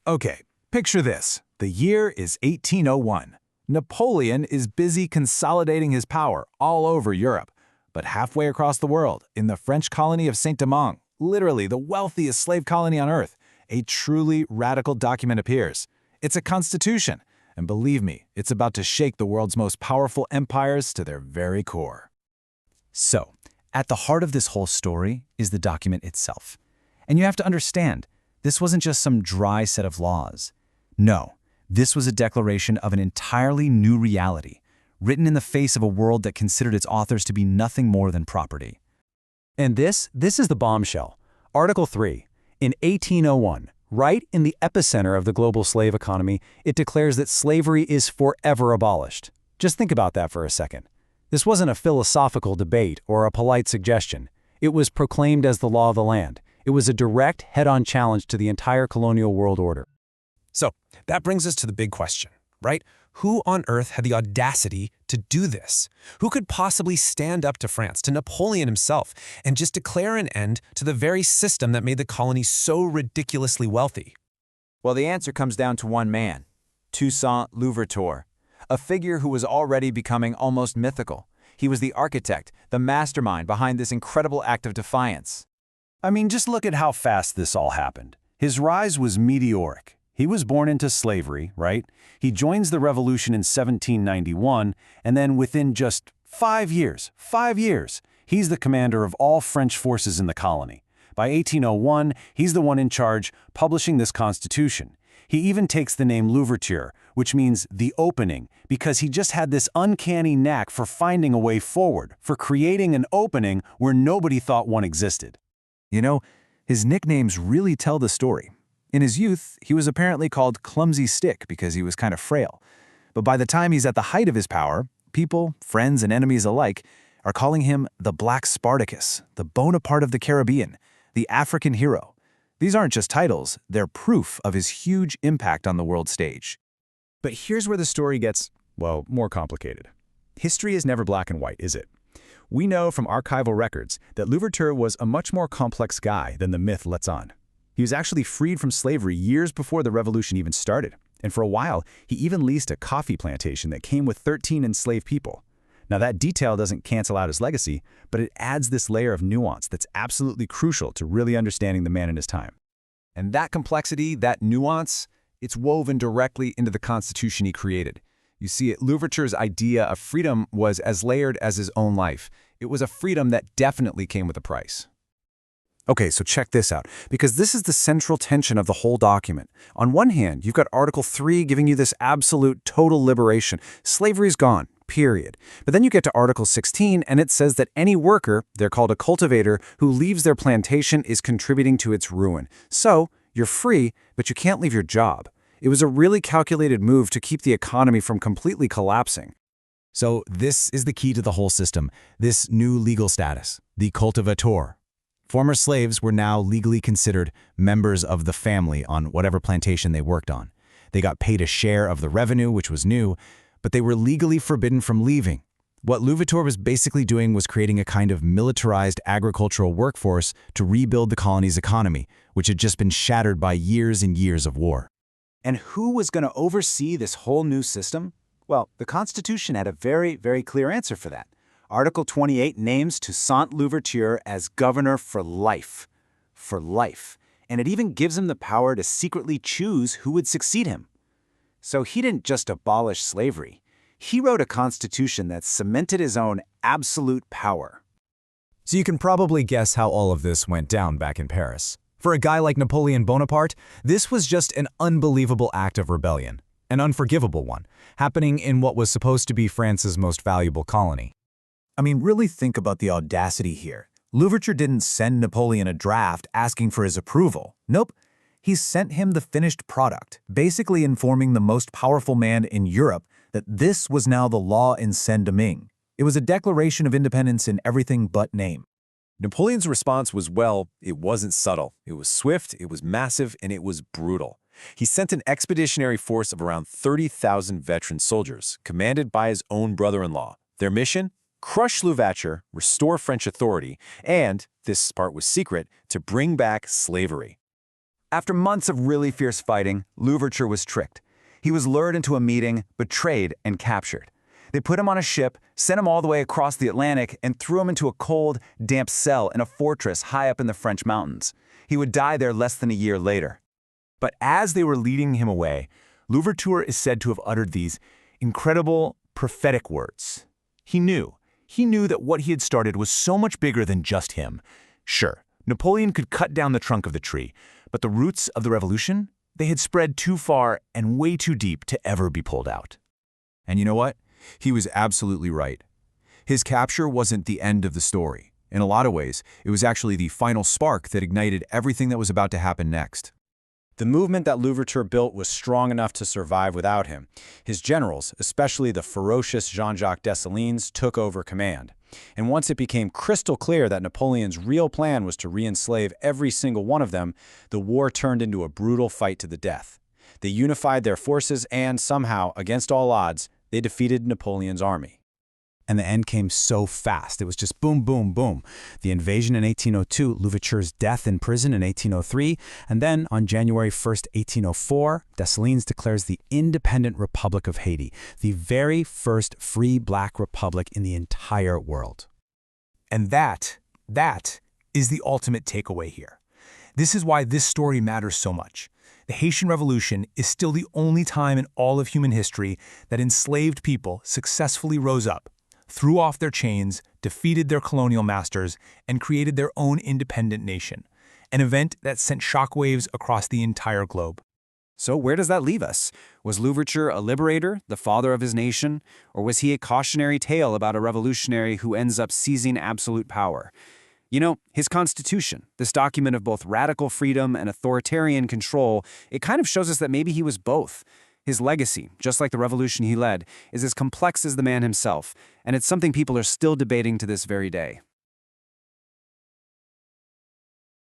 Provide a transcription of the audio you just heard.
Okay, picture this. The year is 1801. Napoleon is busy consolidating his power all over Europe. But halfway across the world, in the French colony of Saint-Domingue, literally the wealthiest slave colony on earth, a truly radical document appears. It's a constitution, and believe me, it's about to shake the world's most powerful empires to their very core. So, at the heart of this whole story is the document itself. And you have to understand, this wasn't just some dry set of laws. No, this was a declaration of an entirely new reality, written in the face of a world that considered its authors to be nothing more than property. And this is the bombshell. Article 3. In 1801, right in the epicenter of the global slave economy, it declares that slavery is forever abolished. Just think about that for a second. This wasn't a philosophical debate or a polite suggestion. It was proclaimed as the law of the land. It was a direct, head-on challenge to the entire colonial world order. So, that brings us to the big question, right? Who on earth had the audacity to do this? Who could possibly stand up to France, to Napoleon himself, and just declare an end to the very system that made the colony so ridiculously wealthy? Well, the answer comes down to one man, Toussaint Louverture, a figure who was already becoming almost mythical. He was the architect, the mastermind behind this incredible act of defiance. I mean, just look at how fast this all happened. His rise was meteoric. He was born into slavery, right? He joins the revolution in 1791, and then within just 5 years, he's the commander of all French forces in the colony. By 1801, he's the one in charge, publishing this constitution. He even takes the name Louverture, which means the opening, because he just had this uncanny knack for finding a way forward, for creating an opening where nobody thought one existed. You know, his nicknames really tell the story. In his youth, he was apparently called Clumsy Stick because he was kind of frail. But by the time he's at the height of his power, people, friends and enemies alike, are calling him the Black Spartacus, the Bonaparte of the Caribbean, the African hero. These aren't just titles, they're proof of his huge impact on the world stage. But here's where the story gets, well, more complicated. History is never black and white, is it? We know from archival records that Louverture was a much more complex guy than the myth lets on. He was actually freed from slavery years before the revolution even started, and for a while, he even leased a coffee plantation that came with 13 enslaved people. Now that detail doesn't cancel out his legacy, but it adds this layer of nuance that's absolutely crucial to really understanding the man in his time. And that complexity, that nuance, it's woven directly into the Constitution he created. You see, Louverture's idea of freedom was as layered as his own life. It was a freedom that definitely came with a price. Okay, so check this out, because this is the central tension of the whole document. On one hand, you've got Article 3 giving you this absolute total liberation. Slavery's gone, period. But then you get to Article 16, and it says that any worker, they're called a cultivator, who leaves their plantation is contributing to its ruin. So, you're free, but you can't leave your job. It was a really calculated move to keep the economy from completely collapsing. So this is the key to the whole system, this new legal status, the cultivator. Former slaves were now legally considered members of the family on whatever plantation they worked on. They got paid a share of the revenue, which was new, but they were legally forbidden from leaving. What Louverture was basically doing was creating a kind of militarized agricultural workforce to rebuild the colony's economy, which had just been shattered by years and years of war. And who was going to oversee this whole new system? Well, the Constitution had a very, very clear answer for that. Article 28 names Toussaint Louverture as governor for life. For life. And it even gives him the power to secretly choose who would succeed him. So he didn't just abolish slavery. He wrote a constitution that cemented his own absolute power. So you can probably guess how all of this went down back in Paris. For a guy like Napoleon Bonaparte, this was just an unbelievable act of rebellion, an unforgivable one, happening in what was supposed to be France's most valuable colony. I mean, really think about the audacity here. Louverture didn't send Napoleon a draft asking for his approval. Nope. He sent him the finished product, basically informing the most powerful man in Europe that this was now the law in Saint-Domingue. It was a declaration of independence in everything but name. Napoleon's response was, well, it wasn't subtle. It was swift, it was massive, and it was brutal. He sent an expeditionary force of around 30,000 veteran soldiers, commanded by his own brother-in-law. Their mission? Crush Louverture, restore French authority, and, this part was secret, to bring back slavery. After months of really fierce fighting, Louverture was tricked. He was lured into a meeting, betrayed, and captured. They put him on a ship, sent him all the way across the Atlantic, and threw him into a cold, damp cell in a fortress high up in the French mountains. He would die there less than a year later. But as they were leading him away, Louverture is said to have uttered these incredible, prophetic words. He knew that what he had started was so much bigger than just him. Sure, Napoleon could cut down the trunk of the tree, but the roots of the revolution, they had spread too far and way too deep to ever be pulled out. And you know what? He was absolutely right. His capture wasn't the end of the story. In a lot of ways, it was actually the final spark that ignited everything that was about to happen next. The movement that Louverture built was strong enough to survive without him. His generals, especially the ferocious Jean-Jacques Dessalines, took over command. And once it became crystal clear that Napoleon's real plan was to re-enslave every single one of them, the war turned into a brutal fight to the death. They unified their forces and, somehow, against all odds, they defeated Napoleon's army. And the end came so fast. It was just boom, boom, boom. The invasion in 1802, Louverture's death in prison in 1803, and then on January 1st, 1804, Dessalines declares the independent Republic of Haiti, the very first free black republic in the entire world. And that is the ultimate takeaway here. This is why this story matters so much. The Haitian Revolution is still the only time in all of human history that enslaved people successfully rose up, threw off their chains, defeated their colonial masters, and created their own independent nation, an event that sent shockwaves across the entire globe. So where does that leave us? Was Louverture a liberator, the father of his nation, or was he a cautionary tale about a revolutionary who ends up seizing absolute power? You know, his constitution, this document of both radical freedom and authoritarian control, it kind of shows us that maybe he was both. His legacy, just like the revolution he led, is as complex as the man himself, and it's something people are still debating to this very day.